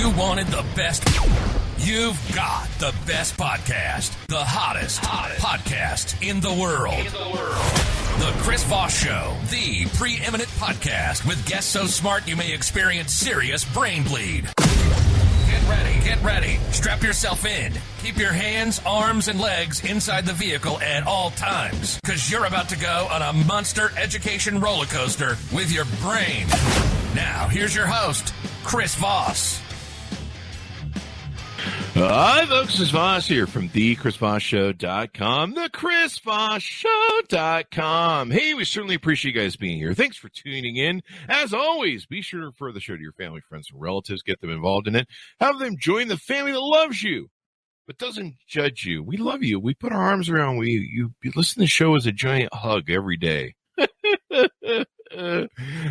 You wanted the best. You've got the best podcast, the hottest podcast in the world. The Chris Voss Show, the preeminent podcast with guests so smart you may experience serious brain bleed. Get ready. Strap yourself in. Keep your hands, arms, and legs inside the vehicle at all times, because you're about to go on a monster education roller coaster with your brain. Now, here's your host, Chris Voss. Hi, folks. It's Voss here from thechrisvossshow.com, thechrisvossshow.com. Hey, we certainly appreciate you guys being here. Thanks for tuning in. As always, be sure to refer the show to your family, friends, and relatives. Get them involved in it. Have them join the family that loves you, but doesn't judge you. We love you. We put our arms around you. You listen to the show as a giant hug every day.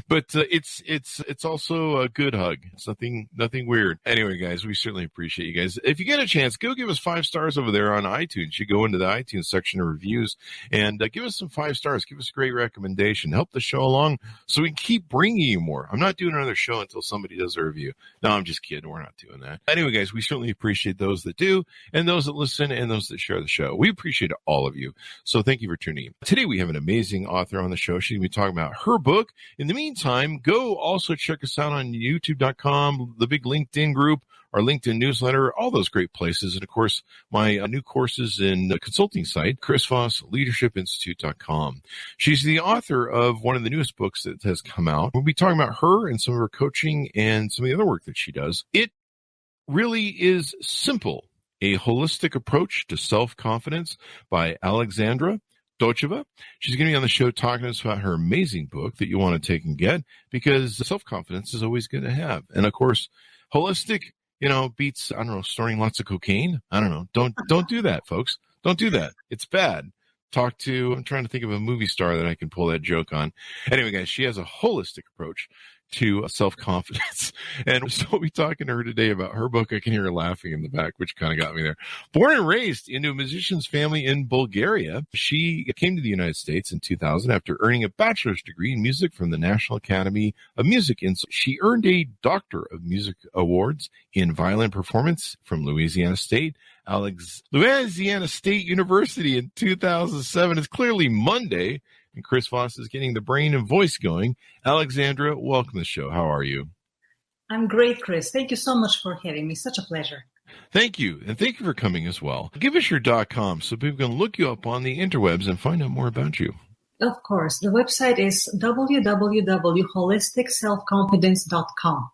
But it's also a good hug. It's nothing weird. Anyway, guys, we certainly appreciate you guys. If you get a chance, go give us 5 stars over there on iTunes. You go into the iTunes section of reviews and give us some 5 stars. Give us a great recommendation. Help the show along so we can keep bringing you more. I'm not doing another show until somebody does a review. No, I'm just kidding. We're not doing that. Anyway, guys, we certainly appreciate those that do and those that listen and those that share the show. We appreciate all of you. So thank you for tuning in. Today, we have an amazing author on the show. She's going to be talking about her book. In the meantime, go also check us out on youtube.com, the big LinkedIn group, our LinkedIn newsletter, all those great places. And of course, my new courses in the consulting site, chrisvossleadershipinstitute.com. She's the author of one of the newest books that has come out. We'll be talking about her and some of her coaching and some of the other work that she does. It really is simple. A Holistic Approach to Self-Confidence by Alexandra Docheva. She's going to be on the show talking to us about her amazing book that you want to take and get, because self-confidence is always good to have. And of course, holistic, beats, snorting lots of cocaine. I don't know. Don't do that, folks. Don't do that. It's bad. I'm trying to think of a movie star that I can pull that joke on. Anyway, guys, she has a holistic approach to self-confidence. And so we'll be talking to her today about her book. I can hear her laughing in the back, which kind of got me there. Born and raised into a musician's family in Bulgaria, she came to the United States in 2000 after earning a bachelor's degree in music from the National Academy of Music. And she earned a Doctor of Music awards in violin performance from Louisiana State University in 2007. It's clearly Monday, and Chris Voss is getting the brain and voice going. Alexandra, welcome to the show. How are you? I'm great, Chris. Thank you so much for having me. Such a pleasure. Thank you. And thank you for coming as well. Give us your .com so people can look you up on the interwebs and find out more about you. Of course. The website is www.holisticselfconfidence.com.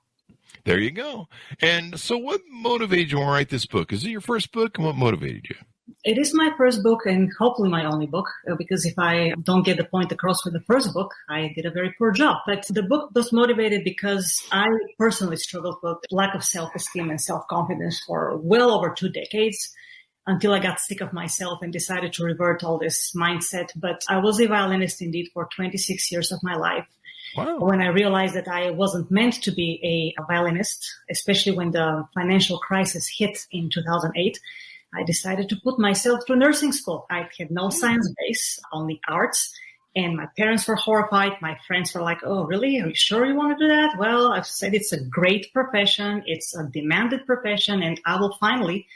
There you go. And so what motivated you to write this book? Is it your first book, and what motivated you? It is my first book and hopefully my only book, because if I don't get the point across with the first book, I did a very poor job. But the book was motivated because I personally struggled with lack of self-esteem and self-confidence for well over 2 decades, until I got sick of myself and decided to revert all this mindset. But I was a violinist indeed for 26 years of my life. Wow. When I realized that I wasn't meant to be a violinist, especially when the financial crisis hit in 2008, I decided to put myself through nursing school. I had no science base, only arts. And my parents were horrified. My friends were like, oh, really? Are you sure you want to do that? Well, I've said it's a great profession. It's a demanded profession. And I will finally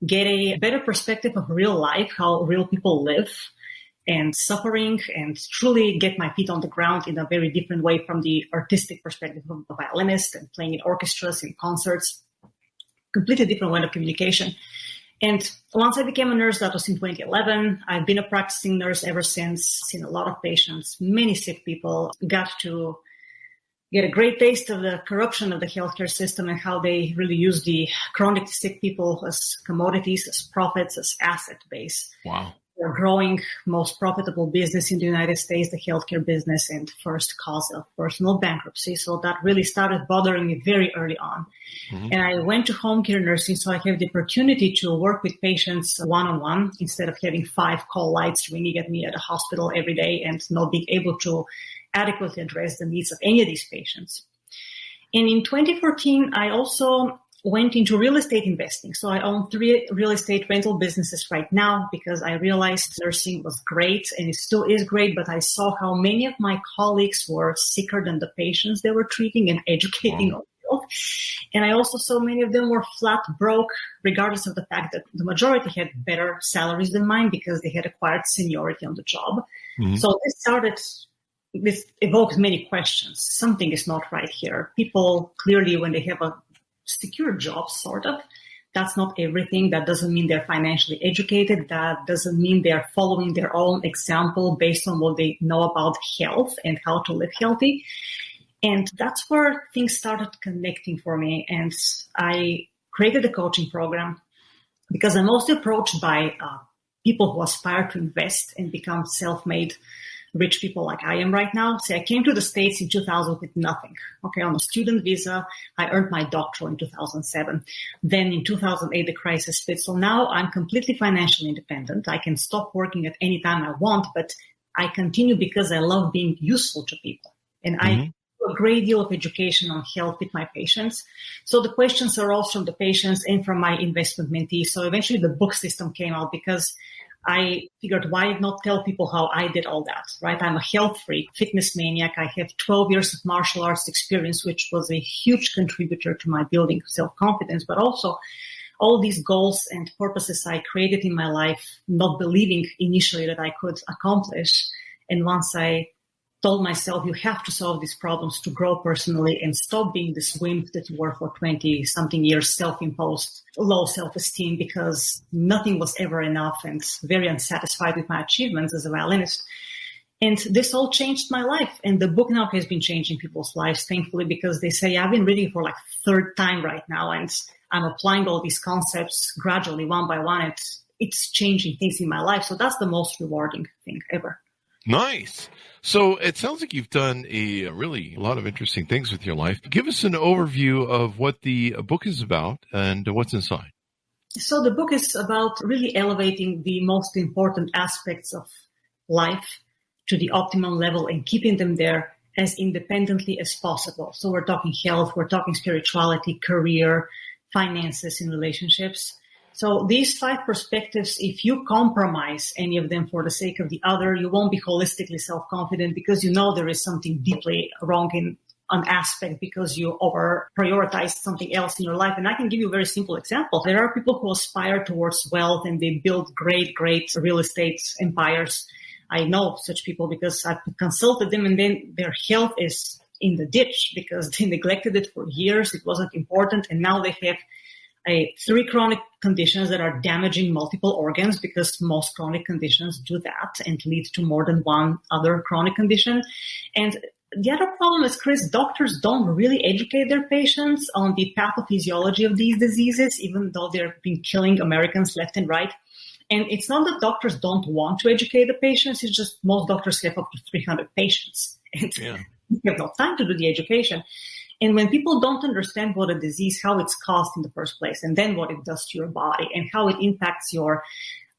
get a better perspective of real life, how real people live and suffering, and truly get my feet on the ground in a very different way from the artistic perspective of a violinist and playing in orchestras and concerts. Completely different way of communication. And once I became a nurse, that was in 2011. I've been a practicing nurse ever since, seen a lot of patients, many sick people, got to get a great taste of the corruption of the healthcare system and how they really use the chronically sick people as commodities, as profits, as asset base. Wow. The growing, most profitable business in the United States, the healthcare business, and first cause of personal bankruptcy. So that really started bothering me very early on. Mm-hmm. And I went to home care nursing, so I have the opportunity to work with patients one-on-one instead of having 5 call lights ringing at me at a hospital every day and not being able to adequately address the needs of any of these patients. And in 2014, I also went into real estate investing. So I own 3 real estate rental businesses right now because I realized nursing was great and it still is great, but I saw how many of my colleagues were sicker than the patients they were treating and educating on health. And I also saw many of them were flat broke, regardless of the fact that the majority had better salaries than mine because they had acquired seniority on the job. Mm-hmm. So this evokes many questions. Something is not right here. People clearly, when they have a secure job, sort of, that's not everything. That doesn't mean they're financially educated. That doesn't mean they're following their own example based on what they know about health and how to live healthy. And that's where things started connecting for me. And I created a coaching program because I'm also approached by people who aspire to invest and become self-made rich people like I am right now. See, I came to the States in 2000 with nothing. Okay, on a student visa. I earned my doctoral in 2007. Then in 2008, the crisis hit. So now I'm completely financially independent. I can stop working at any time I want, but I continue because I love being useful to people. And I do a great deal of education on health with my patients. So the questions arose from the patients and from my investment mentees. So eventually the book system came out because I figured, why not tell people how I did all that, right? I'm a health freak, fitness maniac. I have 12 years of martial arts experience, which was a huge contributor to my building self-confidence, but also all these goals and purposes I created in my life, not believing initially that I could accomplish. And once I told myself, you have to solve these problems to grow personally and stop being this wimp that you were for 20-something years, self-imposed, low self-esteem because nothing was ever enough and very unsatisfied with my achievements as a violinist. And this all changed my life. And the book now has been changing people's lives, thankfully, because they say, I've been reading for like third time right now, and I'm applying all these concepts gradually, one by one. It's changing things in my life. So that's the most rewarding thing ever. Nice. So it sounds like you've done a lot of interesting things with your life. Give us an overview of what the book is about and what's inside. So the book is about really elevating the most important aspects of life to the optimum level and keeping them there as independently as possible. So we're talking health, we're talking spirituality, career, finances, and relationships. So these 5 perspectives, if you compromise any of them for the sake of the other, you won't be holistically self-confident because you know there is something deeply wrong in an aspect because you over-prioritize something else in your life. And I can give you a very simple example. There are people who aspire towards wealth and they build great real estate empires. I know such people because I've consulted them, and then their health is in the ditch because they neglected it for years. It wasn't important. And now they have 3 chronic conditions that are damaging multiple organs because most chronic conditions do that and lead to more than one other chronic condition. And the other problem is, Chris, doctors don't really educate their patients on the pathophysiology of these diseases, even though they've been killing Americans left and right. And it's not that doctors don't want to educate the patients. It's just most doctors have up to 300 patients. And you have no time to do the education. And when people don't understand what a disease, how it's caused in the first place, and then what it does to your body and how it impacts your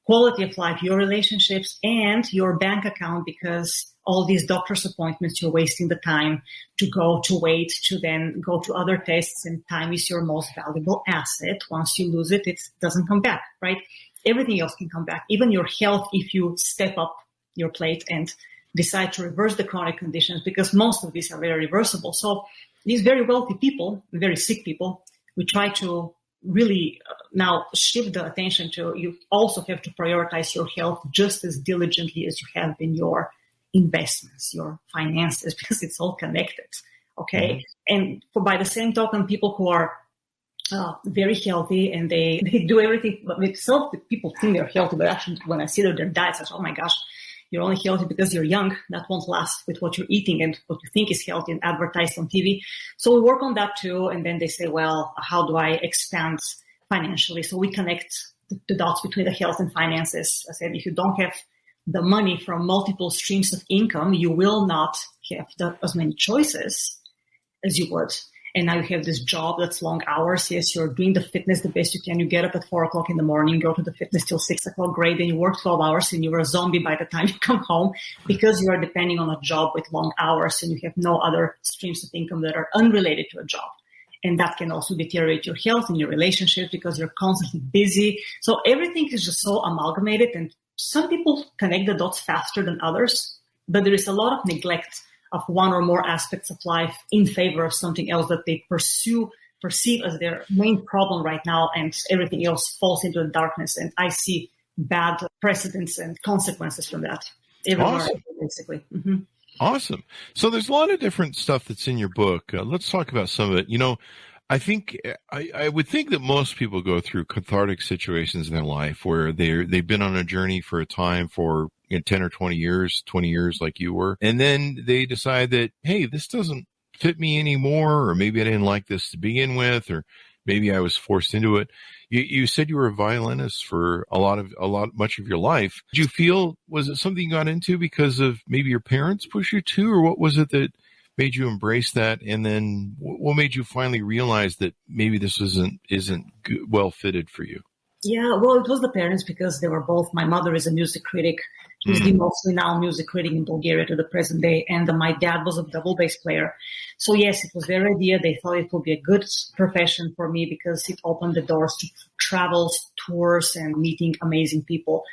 quality of life, your relationships, and your bank account, because all these doctor's appointments, you're wasting the time to go to wait, to then go to other tests, and time is your most valuable asset. Once you lose it, it doesn't come back, right? Everything else can come back, even your health, if you step up your plate and decide to reverse the chronic conditions, because most of these are very reversible. So these very wealthy people, very sick people, we try to really now shift the attention to, you also have to prioritize your health just as diligently as you have in your investments, your finances, because it's all connected. Okay. And by the same token, people who are very healthy and they do everything with self, people think they're healthy, but actually when I see their diets, I say, oh my gosh, you're only healthy because you're young. That won't last with what you're eating and what you think is healthy and advertised on TV. So we work on that too. And then they say, well, how do I expand financially? So we connect the dots between the health and finances. I said, if you don't have the money from multiple streams of income, you will not have as many choices as you would. And now you have this job that's long hours. Yes, you're doing the fitness the best you can. You get up at 4 o'clock in the morning, go to the fitness till 6 o'clock. Great. Then you work 12 hours and you're a zombie by the time you come home because you are depending on a job with long hours and you have no other streams of income that are unrelated to a job. And that can also deteriorate your health and your relationships because you're constantly busy. So everything is just so amalgamated, and some people connect the dots faster than others, but there is a lot of neglect of one or more aspects of life in favor of something else that they pursue perceive as their main problem right now, and everything else falls into the darkness. And I see bad precedents and consequences from that everywhere, Awesome. basically. Mm-hmm. Awesome. So there's a lot of different stuff that's in your book. Let's talk about some of it. I think I would think that most people go through cathartic situations in their life where they've been on a journey for a time for 10 or 20 years like you were. And then they decide that, hey, this doesn't fit me anymore, or maybe I didn't like this to begin with, or maybe I was forced into it. You said you were a violinist for much of your life. Did you feel, was it something you got into because of maybe your parents pushed you to, or what was it that made you embrace that? And then what made you finally realize that maybe this isn't well fitted for you? Yeah, well, it was the parents, because they were both. My mother is a music critic. She's the most renowned music critic in Bulgaria to the present day. And my dad was a double bass player. So yes, it was their idea. They thought it would be a good profession for me because it opened the doors to travels, tours, and meeting amazing people.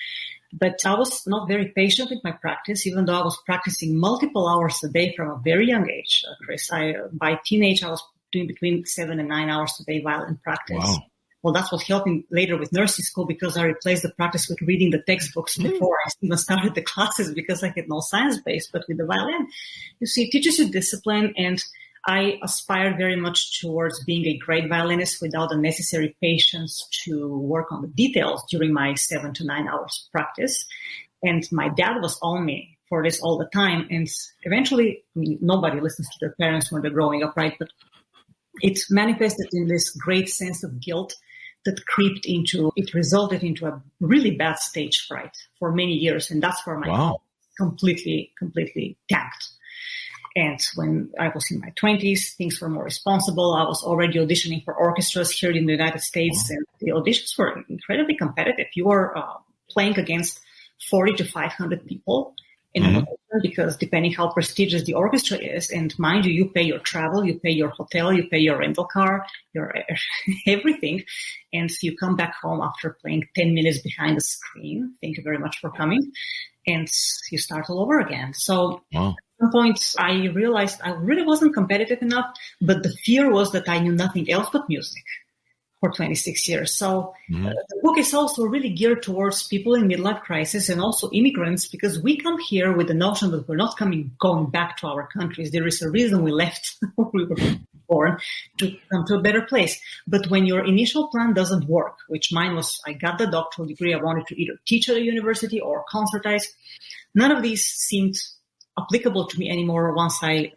But I was not very patient with my practice, even though I was practicing multiple hours a day from a very young age, Chris. By teenage, I was doing between 7 and 9 hours a day violin practice. Wow. Well, that's what helped me later with nursing school, because I replaced the practice with reading the textbooks before I even started the classes, because I had no science base. But with the violin, you see, it teaches you discipline, and I aspired very much towards being a great violinist without the necessary patience to work on the details during my 7 to 9 hours practice. And my dad was on me for this all the time. And eventually, nobody listens to their parents when they're growing up, right? But it manifested in this great sense of guilt that resulted into a really bad stage fright for many years. And that's where my completely tanked. And when I was in my 20s, things were more responsible. I was already auditioning for orchestras here in the United States, and the auditions were incredibly competitive. You were playing against 40 to 500 people in an orchestra, because depending how prestigious the orchestra is, and mind you, you pay your travel, you pay your hotel, you pay your rental car, your everything, and you come back home after playing 10 minutes behind the screen. Thank you very much for coming. And you start all over again. So at some point, I realized I really wasn't competitive enough, but the fear was that I knew nothing else but music for 26 years. So the book is also really geared towards people in midlife crisis and also immigrants, because we come here with the notion that we're not going back to our countries. There is a reason we left where we were born, to come to a better place. But when your initial plan doesn't work, which mine was, I got the doctoral degree, I wanted to either teach at a university or concertize. None of these seemed applicable to me anymore once I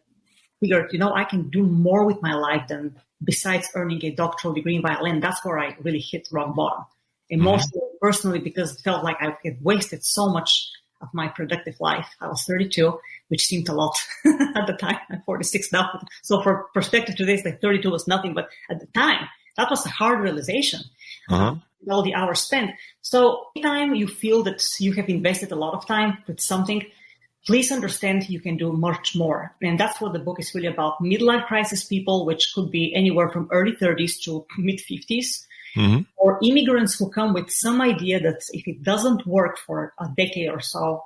figured, I can do more with my life than besides earning a doctoral degree in violin. That's where I really hit rock bottom, emotionally, personally, because it felt like I had wasted so much of my productive life. I was 32, which seemed a lot at the time. I'm 46 now. So for perspective today, it's like 32 was nothing. But at the time, that was a hard realization. All the hours spent. So anytime you feel that you have invested a lot of time with something, please understand you can do much more. And that's what the book is really about. Midlife crisis people, which could be anywhere from early 30s to mid 50s, or immigrants who come with some idea that if it doesn't work for a decade or so,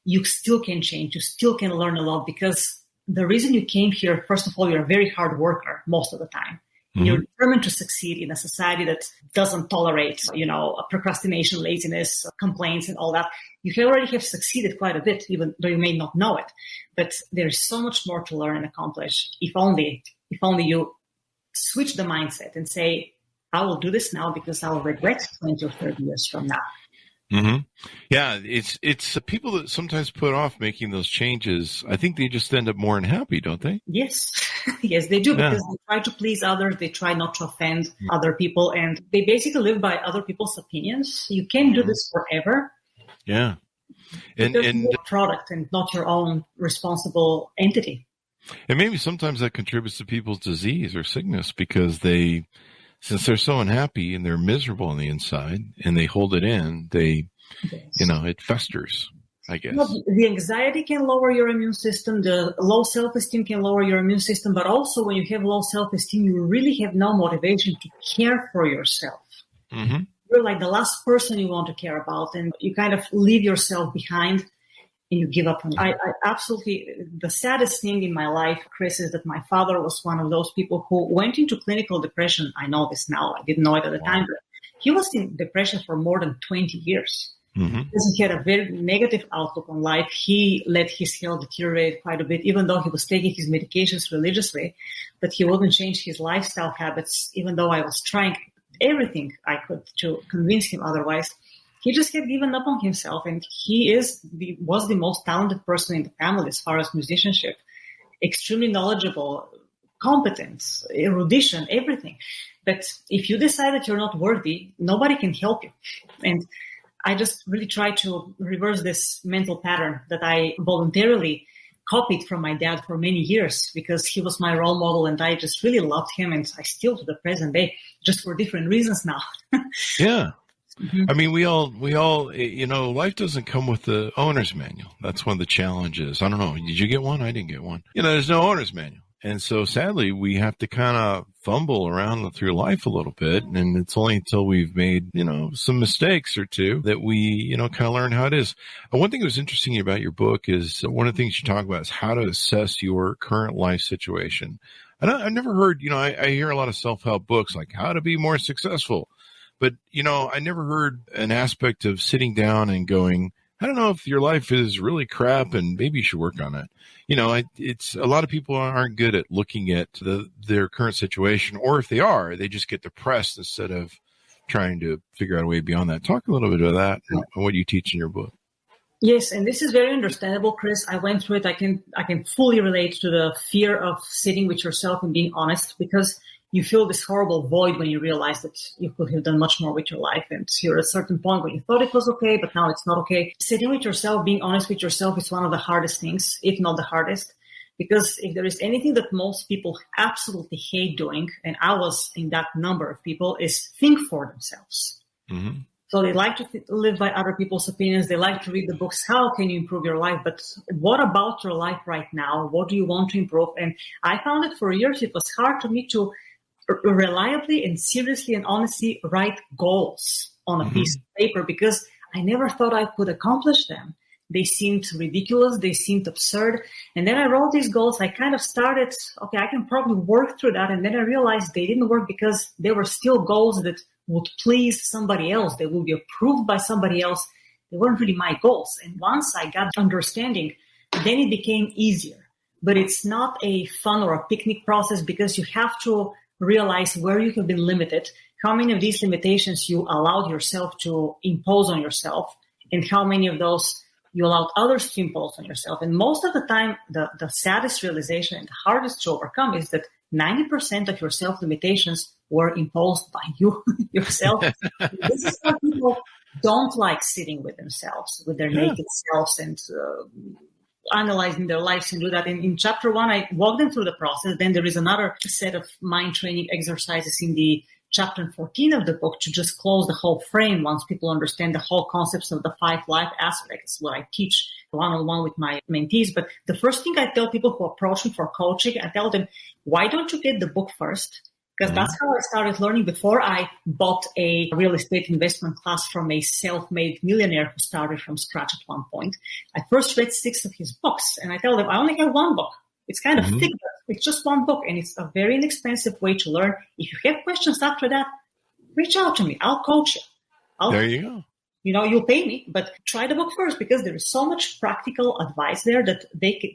you still can change. You still can learn a lot, because the reason you came here, first of all, you're a very hard worker most of the time. You're determined to succeed in a society that doesn't tolerate, procrastination, laziness, complaints, and all that. You already have succeeded quite a bit, even though you may not know it. But there's so much more to learn and accomplish. If only you switch the mindset and say, I will do this now because I will regret 20 or 30 years from now. Yeah, it's people that sometimes put off making those changes. I think they just end up more unhappy, don't they? Yes. Yes, they do, because they try to please others. They try not to offend other people, and they basically live by other people's opinions. You can't do this forever. Yeah. And you're a product and not your own responsible entity. And maybe sometimes that contributes to people's disease or sickness, because since they're so unhappy and they're miserable on the inside and they hold it in, it festers, I guess. The anxiety can lower your immune system. The low self-esteem can lower your immune system. But also when you have low self-esteem, you really have no motivation to care for yourself. You're like the last person you want to care about, and you kind of leave yourself behind. and you give up on it. I absolutely, the saddest thing in my life, Chris, is that my father was one of those people who went into clinical depression. I know this now. I didn't know it at the time, but he was in depression for more than 20 years. Because he had a very negative outlook on life. He let his health deteriorate quite a bit, even though he was taking his medications religiously, but he wouldn't change his lifestyle habits, even though I was trying everything I could to convince him otherwise. He just had given up on himself, and he was the most talented person in the family as far as musicianship, extremely knowledgeable, competent, erudition, everything. But if you decide that you're not worthy, nobody can help you. And I just really try to reverse this mental pattern that I voluntarily copied from my dad for many years, because he was my role model and I just really loved him, and I still to the present day, just for different reasons now. Yeah. I mean, we all, life doesn't come with the owner's manual. That's one of the challenges. I don't know. Did you get one? I didn't get one. There's no owner's manual. And so sadly, we have to kind of fumble around through life a little bit. And it's only until we've made, some mistakes or two that we, kind of learn how it is. And one thing that was interesting about your book is one of the things you talk about is how to assess your current life situation. And I've never heard, I hear a lot of self-help books like how to be more successful. But, I never heard an aspect of sitting down and going, I don't know if your life is really crap and maybe you should work on it. It's a lot of people aren't good at looking at their current situation, or if they are, they just get depressed instead of trying to figure out a way beyond that. Talk a little bit about that and what you teach in your book. Yes, and this is very understandable, Chris. I went through it. I can fully relate to the fear of sitting with yourself and being honest, because you feel this horrible void when you realize that you could have done much more with your life. And you're at a certain point where you thought it was okay, but now it's not okay. Sitting with yourself, being honest with yourself is one of the hardest things, if not the hardest. Because if there is anything that most people absolutely hate doing, and I was in that number of people, is think for themselves. Mm-hmm. So they like to live by other people's opinions. They like to read the books. How can you improve your life? But what about your life right now? What do you want to improve? And I found that for years it was hard for me to reliably and seriously and honestly write goals on a piece of paper, because I never thought I could accomplish them. They seemed ridiculous. They seemed absurd. And then I wrote these goals. I kind of started, okay, I can probably work through that. And then I realized they didn't work because they were still goals that would please somebody else. They would be approved by somebody else. They weren't really my goals. And once I got understanding, then it became easier. But it's not a fun or a picnic process, because you have to realize where you have been limited, how many of these limitations you allowed yourself to impose on yourself, and how many of those you allowed others to impose on yourself. And most of the time, the saddest realization and the hardest to overcome is that 90% of your self-limitations were imposed by you yourself. This is why people don't like sitting with themselves, with their naked selves, and analyzing their lives and do that. In chapter 1, I walk them through the process. Then there is another set of mind training exercises in the chapter 14 of the book to just close the whole frame once people understand the whole concepts of the 5 life aspects, what I teach one-on-one with my mentees. But the first thing I tell people who approach me for coaching, I tell them, why don't you get the book first? Because that's how I started learning before I bought a real estate investment class from a self-made millionaire who started from scratch at one point. I first read 6 of his books, and I tell them, I only have 1 book. It's kind of thick, but it's just 1 book, and it's a very inexpensive way to learn. If you have questions after that, reach out to me. I'll coach you. There you go. You'll pay me, but try the book first, because there is so much practical advice there that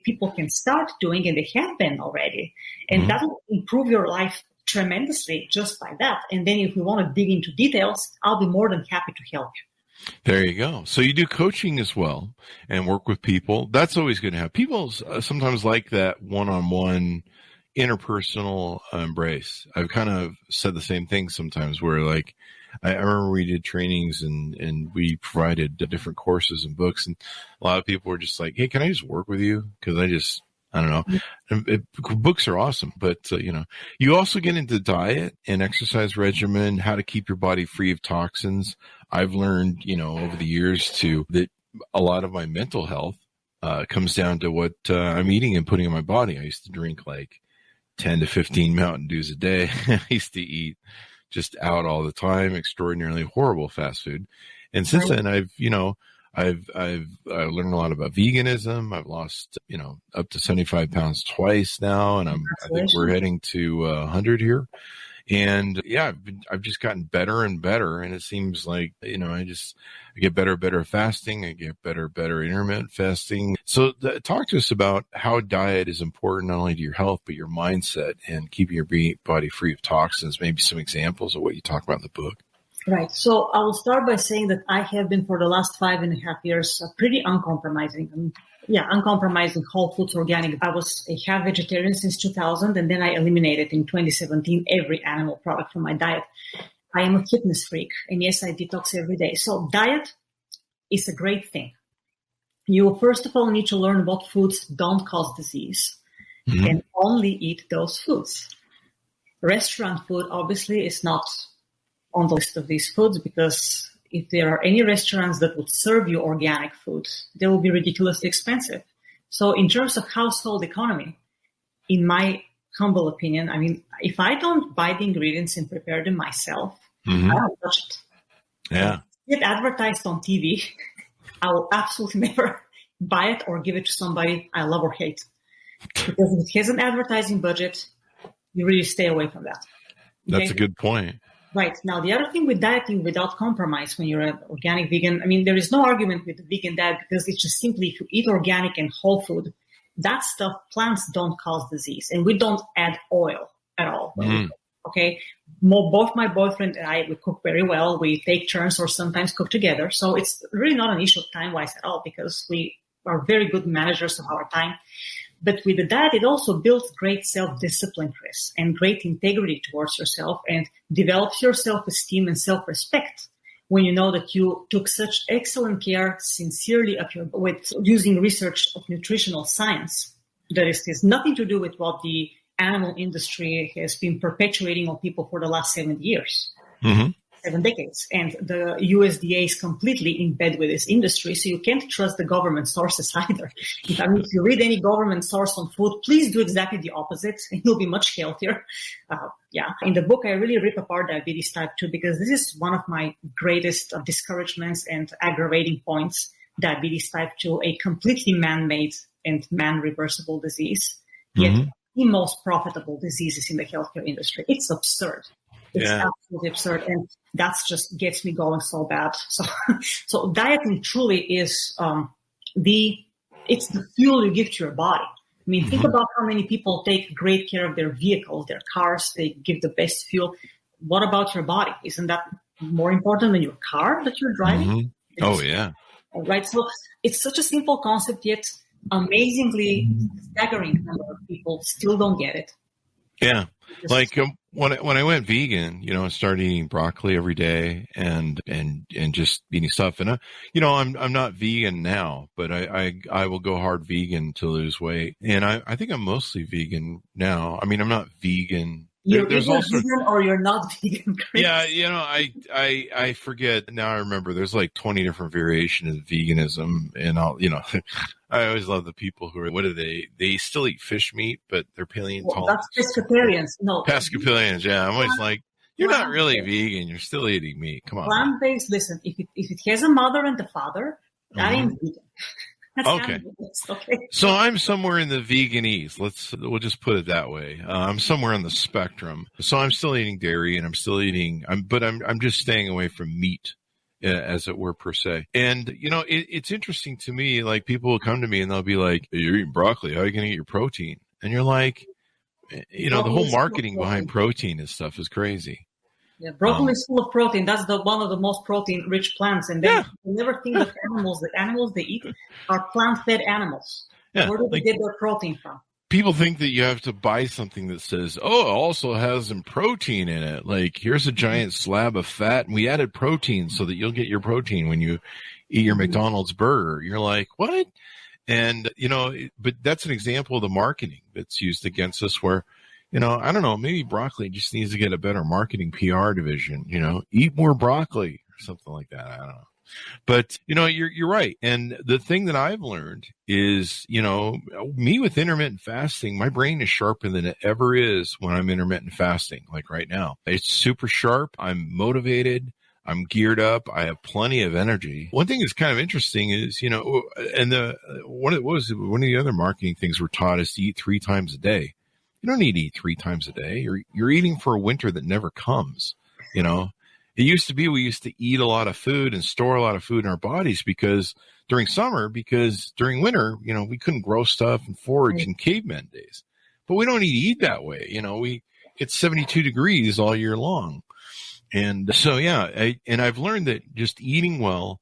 people can start doing, and they have been already. And that will improve your life tremendously just by that. And then if we want to dig into details, I'll be more than happy to help you. There you go. So you do coaching as well and work with people. That's always good to have. People sometimes like that one-on-one interpersonal embrace. I've kind of said the same thing sometimes where, like, I remember we did trainings and we provided different courses and books, and a lot of people were just like, hey, can I just work with you? Because I don't know. Books are awesome, but you also get into diet and exercise regimen, how to keep your body free of toxins. I've learned, over the years that a lot of my mental health comes down to what I'm eating and putting in my body. I used to drink like 10 to 15 Mountain Dews a day. I used to eat just out all the time, extraordinarily horrible fast food. And since then, I've I've learned a lot about veganism. I've lost, up to 75 pounds twice now. And I think we're heading to 100 here. And yeah, I've just gotten better and better. And it seems like, I get better and better at fasting. I get better and better at intermittent fasting. So talk to us about how diet is important, not only to your health, but your mindset and keeping your body free of toxins. Maybe some examples of what you talk about in the book. Right. So I will start by saying that I have been for the last 5.5 years pretty uncompromising. Uncompromising whole foods, organic. I was a half vegetarian since 2000, and then I eliminated in 2017 every animal product from my diet. I am a fitness freak, and yes, I detox every day. So diet is a great thing. You first of all need to learn what foods don't cause disease, and only eat those foods. Restaurant food obviously is not on the list of these foods, because if there are any restaurants that would serve you organic food, they will be ridiculously expensive. So in terms of household economy, in my humble opinion, if I don't buy the ingredients and prepare them myself, I don't touch it. Yeah. If it's advertised on TV, I will absolutely never buy it or give it to somebody I love or hate. Because if it has an advertising budget, you really stay away from that. Okay? That's a good point. Right. Now, the other thing with dieting without compromise when you're an organic vegan, there is no argument with the vegan diet, because it's just simply if you eat organic and whole food, that stuff, plants don't cause disease, and we don't add oil at all. Okay. Both my boyfriend and I, we cook very well. We take turns or sometimes cook together. So it's really not an issue time-wise at all, because we are very good managers of our time. But with the diet, it also builds great self-discipline, Chris, and great integrity towards yourself, and develops your self-esteem and self-respect when you know that you took such excellent care sincerely with using research of nutritional science. That has nothing to do with what the animal industry has been perpetuating on people for the last 7 years. 7 decades. And the USDA is completely in bed with this industry, so you can't trust the government sources either. If you read any government source on food, please do exactly the opposite, and you'll be much healthier. In the book, I really rip apart diabetes type 2, because this is one of my greatest discouragements and aggravating points. Diabetes type 2, a completely man-made and man-reversible disease, yet the most profitable diseases in the healthcare industry. It's absurd. It's absolutely absurd. And that's just gets me going so bad. So dieting truly is it's the fuel you give to your body. Think about how many people take great care of their vehicles, their cars. They give the best fuel. What about your body? Isn't that more important than your car that you're driving? Oh, yeah. Right. So it's such a simple concept, yet amazingly staggering number of people still don't get it. Yeah. Like when I went vegan, I started eating broccoli every day and just eating stuff. And I'm not vegan now, but I will go hard vegan to lose weight. And I think I'm mostly vegan now. I'm not vegan. There's also vegan or you're not vegan. Chris. Yeah, I forget now. I remember there's like 20 different variations of veganism, and I always love the people who are, what are they? They still eat fish meat, but they're paleontologists. That's pescatarians. No, pescatarians. Yeah, I'm always like, you're not really vegan. You're still eating meat. Come on. Plant-based. Listen, if it has a mother and a father, that ain't vegan. Okay. So I'm somewhere in the veganese. We'll just put it that way. I'm somewhere on the spectrum. So I'm still eating dairy, and I'm still eating. I'm just staying away from meat, as it were, per se. And it's interesting to me. Like, people will come to me and they'll be like, "You're eating broccoli. How are you going to get your protein?" And you're like, the whole marketing behind protein and stuff is crazy. Yeah, broccoli is full of protein. That's one of the most protein-rich plants. And then you never think that the animals they eat are plant-fed animals. Yeah, where do they get their protein from? People think that you have to buy something that says, it also has some protein in it. Like, here's a giant slab of fat, and we added protein so that you'll get your protein when you eat your McDonald's burger. You're like, what? And, but that's an example of the marketing that's used against us where, I don't know, maybe broccoli just needs to get a better marketing PR division, eat more broccoli or something like that. I don't know. But, you're right. And the thing that I've learned is, me with intermittent fasting, my brain is sharper than it ever is when I'm intermittent fasting, like right now. It's super sharp. I'm motivated. I'm geared up. I have plenty of energy. One thing that's kind of interesting is, and one of the other marketing things we're taught is to eat 3 times a day. You don't need to eat 3 times a day. You're eating for a winter that never comes. It used to be we used to eat a lot of food and store a lot of food in our bodies because during winter, we couldn't grow stuff and forage in caveman days. But we don't need to eat that way. It's 72 degrees all year long. And so, I've learned that just eating well,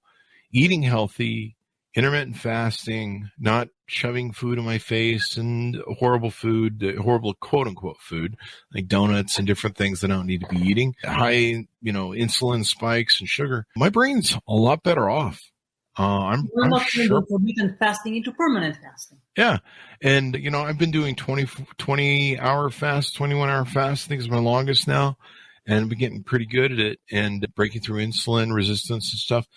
eating healthy, intermittent fasting, not shoving food in my face and horrible quote unquote food, like donuts and different things that I don't need to be eating, high, insulin spikes and sugar. My brain's a lot better off. I'm sure. Intermittent fasting into permanent fasting. Yeah. And, I've been doing 20-hour fast, 21-hour fast. I think it's my longest now. And I've been getting pretty good at it and breaking through insulin resistance and stuff.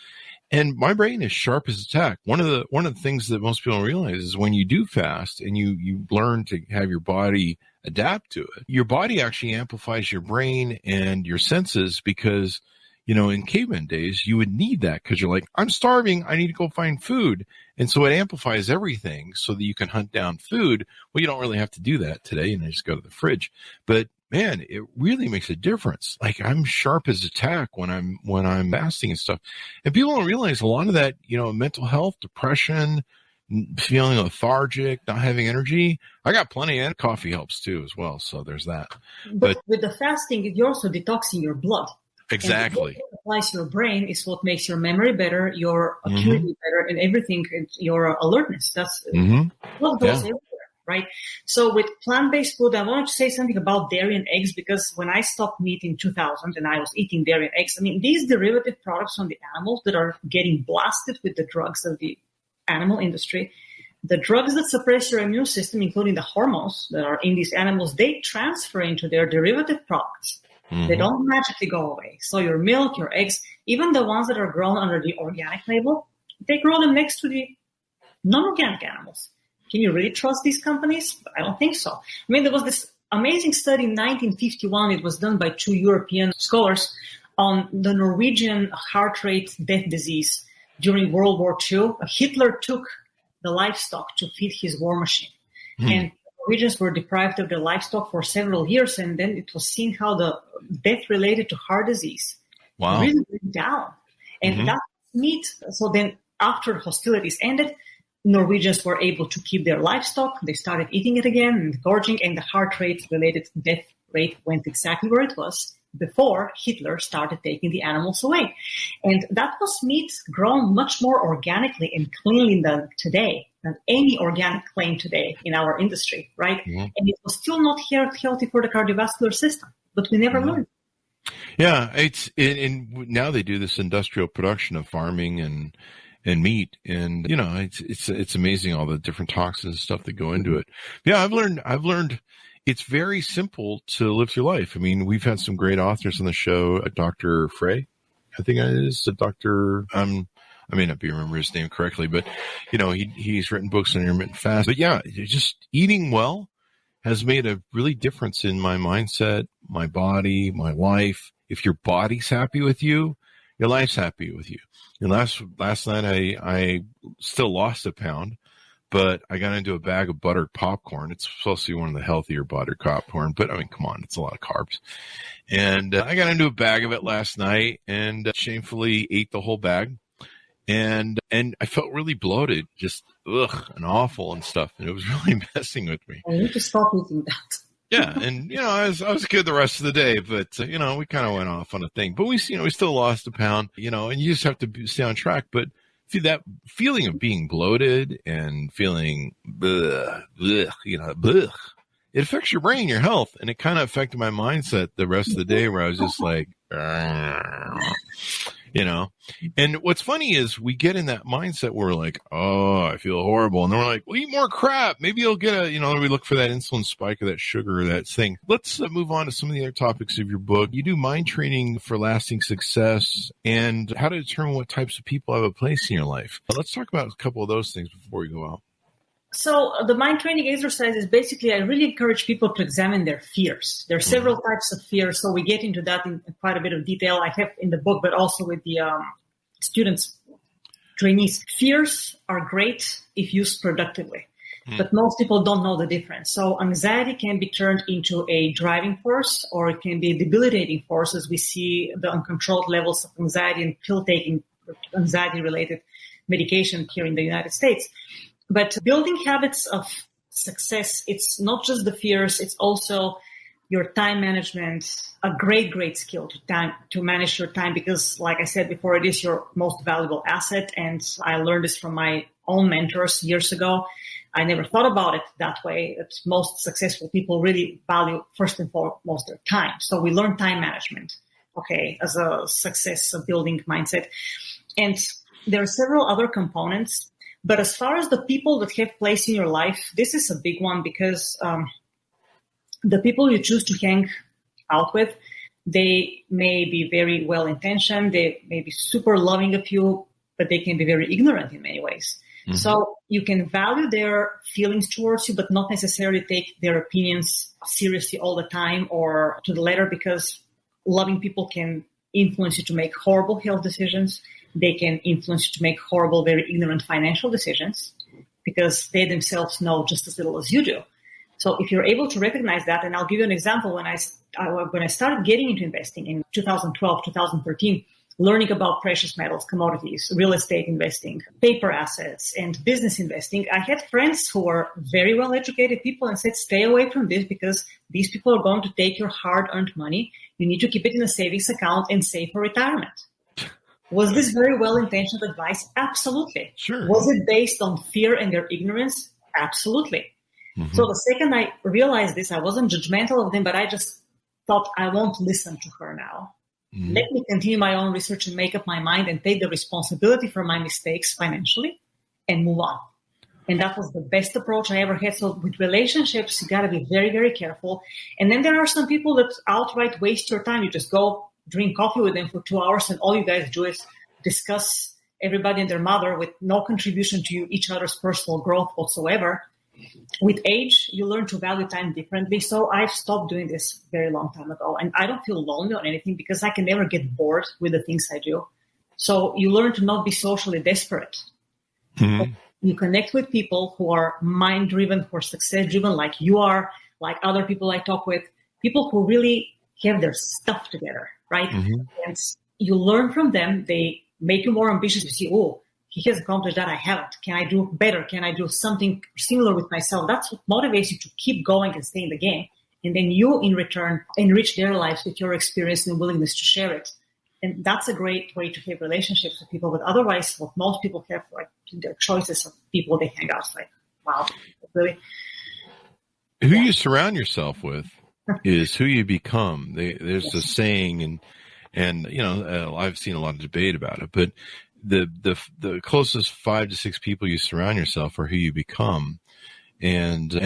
And my brain is sharp as a tack. One of the things that most people don't realize is when you do fast and you learn to have your body adapt to it, your body actually amplifies your brain and your senses because, in caveman days, you would need that because you're like, I'm starving. I need to go find food. And so it amplifies everything so that you can hunt down food. Well, you don't really have to do that today. And just go to the fridge. But man, it really makes a difference. Like I'm sharp as a tack when I'm fasting and stuff. And people don't realize a lot of that, mental health, depression, feeling lethargic, not having energy. I got plenty, and coffee helps too as well. So there's that. But with the fasting, you're also detoxing your blood. Exactly. And what applies to your brain is what makes your memory better, your acuity better, and everything, your alertness. That's what goes everywhere. Right. So with plant-based food, I wanted to say something about dairy and eggs because when I stopped meat in 2000 and I was eating dairy and eggs, these derivative products from the animals that are getting blasted with the drugs of the animal industry, the drugs that suppress your immune system, including the hormones that are in these animals, they transfer into their derivative products. They don't magically go away. So your milk, your eggs, even the ones that are grown under the organic label, they grow them next to the non-organic animals. Can you really trust these companies? I don't think so. There was this amazing study in 1951. It was done by 2 European scholars on the Norwegian heart rate death disease during World War II. Hitler took the livestock to feed his war machine. And Norwegians were deprived of their livestock for several years. And then it was seen how the death related to heart disease really went down. And that meat. So then after hostilities ended, Norwegians were able to keep their livestock. They started eating it again and gorging, and the heart rate related death rate went exactly where it was before Hitler started taking the animals away. And that was meat grown much more organically and cleanly than any organic claim today in our industry, right? And it was still not healthy for the cardiovascular system, but we never learned. Yeah, and now they do this industrial production of farming and meat, and it's amazing all the different toxins and stuff that go into it. Yeah, I've learned it's very simple to live your life. We've had some great authors on the show. Dr. Frey, I think it is. Dr. I may not be remember his name correctly, but he's written books on intermittent fast. But yeah, just eating well has made a really difference in my mindset, my body, my life. If your body's happy with you, your life's happy with you. And last night I still lost a pound, but I got into a bag of buttered popcorn. It's supposed to be one of the healthier buttered popcorn, but come on, it's a lot of carbs. And I got into a bag of it last night and shamefully ate the whole bag. And I felt really bloated, just and awful and stuff. And it was really messing with me. I need to stop eating that. Yeah, and I was good the rest of the day, but we kind of went off on a thing. But we still lost a pound, and you just have to stay on track. But see, that feeling of being bloated and feeling it affects your brain, your health, and it kind of affected my mindset the rest of the day, where I was just like, And what's funny is we get in that mindset where we're like, oh, I feel horrible. And then we're like, well, eat more crap. Maybe you'll get we look for that insulin spike or that sugar or that thing. Let's move on to some of the other topics of your book. You do mind training for lasting success and how to determine what types of people have a place in your life. Let's talk about a couple of those things before we go out. So the mind training exercise is basically, I really encourage people to examine their fears. There are several types of fears, so we get into that in quite a bit of detail. I have in the book, but also with the students, trainees. Fears are great if used productively, but most people don't know the difference. So anxiety can be turned into a driving force, or it can be a debilitating force, as we see the uncontrolled levels of anxiety and pill-taking, anxiety-related medication here in the United States. But building habits of success, it's not just the fears, it's also your time management, a great skill to manage your time, because like I said before, it is your most valuable asset. And I learned this from my own mentors years ago. I never thought about it that way. That most successful people really value first and foremost their time. So we learn time management, as a success building mindset. And there are several other components. But as far as the people that have place in your life, this is a big one, because the people you choose to hang out with, they may be very well-intentioned, they may be super loving of you, but they can be very ignorant in many ways. Mm-hmm. So you can value their feelings towards you, but not necessarily take their opinions seriously all the time or to the letter, because loving people can influence you to make horrible health decisions. They can influence you to make horrible, very ignorant financial decisions, because they themselves know just as little as you do. So if you're able to recognize that, and I'll give you an example, when I started getting into investing in 2012, 2013, learning about precious metals, commodities, real estate investing, paper assets, and business investing, I had friends who were very well-educated people and said, stay away from this, because these people are going to take your hard-earned money. You need to keep it in a savings account and save for retirement. Was this very well-intentioned advice? Absolutely. Sure. Was it based on fear and their ignorance? Absolutely. Mm-hmm. So the second I realized this, I wasn't judgmental of them, but I just thought, I won't listen to her now. Mm-hmm. Let me continue my own research and make up my mind and take the responsibility for my mistakes financially and move on. And that was the best approach I ever had. So with relationships, you got to be very, very careful. And then there are some people that outright waste your time. You just go drink coffee with them for 2 hours, and all you guys do is discuss everybody and their mother with no contribution to each other's personal growth whatsoever. With age, you learn to value time differently. So I've stopped doing this very long time ago, and I don't feel lonely or anything, because I can never get bored with the things I do. So you learn to not be socially desperate. Mm-hmm. You connect with people who are mind-driven, who are success-driven, like you are, like other people I talk with, people who really have their stuff together, right? Mm-hmm. And you learn from them. They make you more ambitious. You see, oh, he has accomplished that, I haven't. Can I do better? Can I do something similar with myself? That's what motivates you to keep going and stay in the game. And then you, in return, enrich their lives with your experience and willingness to share it. And that's a great way to have relationships with people. But otherwise, what most people have, like their choices of people they hang out with, like, wow, really. Who you surround yourself with is who you become. There's a saying, and I've seen a lot of debate about it, but the closest 5 to 6 people you surround yourself are who you become. And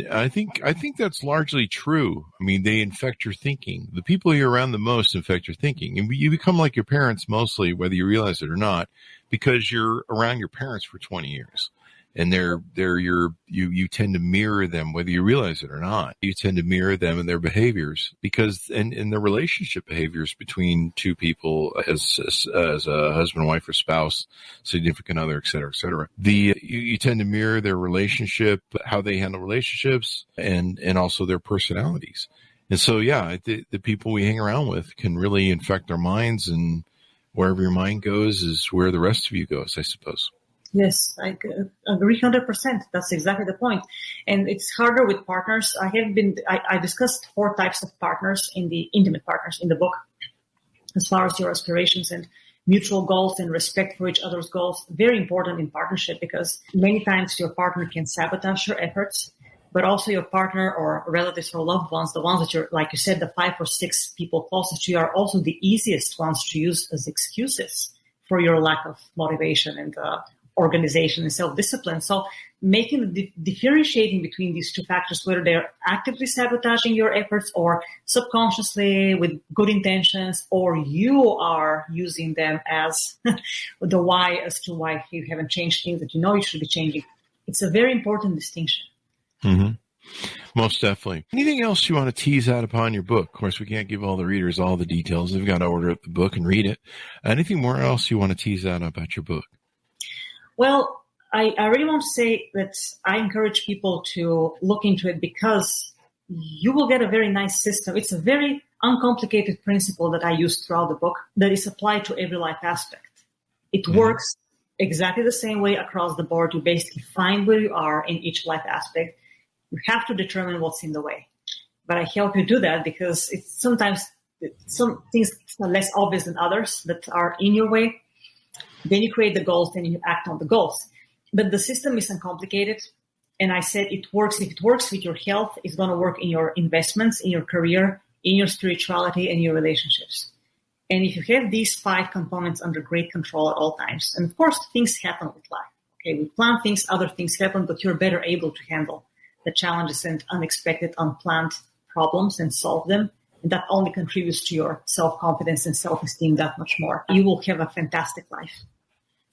I think that's largely true. I mean, they infect your thinking. The people you're around the most infect your thinking, and you become like your parents mostly, whether you realize it or not, because you're around your parents for 20 years. And you tend to mirror them, whether you realize it or not. You tend to mirror them and their behaviors, because in the relationship behaviors between two people as a husband, wife, or spouse, significant other, et cetera, et cetera. You tend to mirror their relationship, how they handle relationships, and also their personalities. And so, yeah, the people we hang around with can really infect our minds, and wherever your mind goes is where the rest of you goes, I suppose. Yes, I agree 100%. That's exactly the point. And it's harder with partners. I discussed 4 types of partners intimate partners in the book, as far as your aspirations and mutual goals and respect for each other's goals. Very important in partnership, because many times your partner can sabotage your efforts, but also your partner or relatives or loved ones, the ones that you're, like you said, the 5 or 6 people closest to you, are also the easiest ones to use as excuses for your lack of motivation and organization and self-discipline. So differentiating between these 2 factors, whether they're actively sabotaging your efforts or subconsciously with good intentions, or you are using them as the why as to why you haven't changed things that you know you should be changing. It's a very important distinction. Mm-hmm. Most definitely. Anything else you want to tease out upon your book? Of course, we can't give all the readers all the details. They've got to order up the book and read it. Anything more else you want to tease out about your book? Well, I really want to say that I encourage people to look into it because you will get a very nice system. It's a very uncomplicated principle that I use throughout the book that is applied to every life aspect. It works exactly the same way across the board. You basically find where you are in each life aspect. You have to determine what's in the way. But I help you do that because sometimes some things are less obvious than others that are in your way. Then you create the goals, then you act on the goals. But the system is uncomplicated. And I said it works. If it works with your health, it's going to work in your investments, in your career, in your spirituality, and your relationships. And if you have these 5 components under great control at all times, and of course, things happen with life. Okay, we plan things, other things happen, but you're better able to handle the challenges and unexpected, unplanned problems and solve them. And that only contributes to your self-confidence and self-esteem that much more. You will have a fantastic life.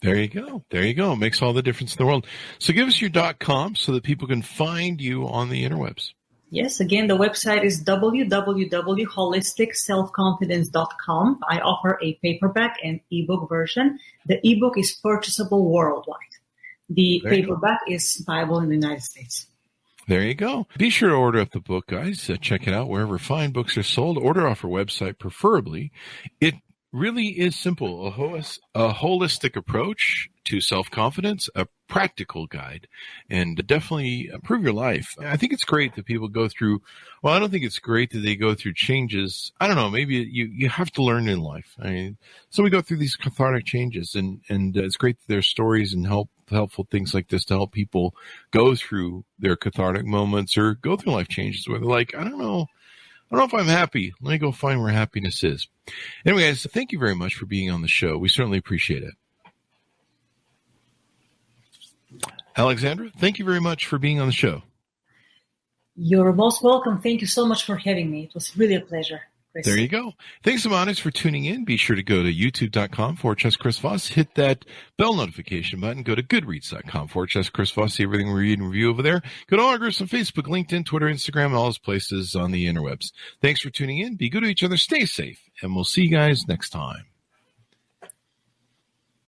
There you go. There you go. It makes all the difference in the world. So give us your .com so that people can find you on the interwebs. Yes, again, the website is www.holisticselfconfidence.com. I offer a paperback and ebook version. The ebook is purchasable worldwide. The paperback is buyable in the United States. There you go. Be sure to order up the book, guys. Check it out wherever fine books are sold. Order off our website, preferably. It really is simple. A holistic approach to self-confidence, a practical guide, and definitely improve your life. I think it's great that people go through, well, I don't think it's great that they go through changes. I don't know, maybe you have to learn in life. I mean, so we go through these cathartic changes, and it's great that there's stories and helpful things like this to help people go through their cathartic moments or go through life changes where they're like, I don't know if I'm happy. Let me go find where happiness is. Anyway, guys, thank you very much for being on the show. We certainly appreciate it. Alexandra, thank you very much for being on the show. You're most welcome. Thank you so much for having me. It was really a pleasure, Chris. There you go. Thanks, Amanis, for tuning in. Be sure to go to youtube.com/Chris Voss. Hit that bell notification button. Go to goodreads.com/Chris Voss. See everything we read and review over there. Go to all our groups on Facebook, LinkedIn, Twitter, Instagram, all those places on the interwebs. Thanks for tuning in. Be good to each other. Stay safe. And we'll see you guys next time.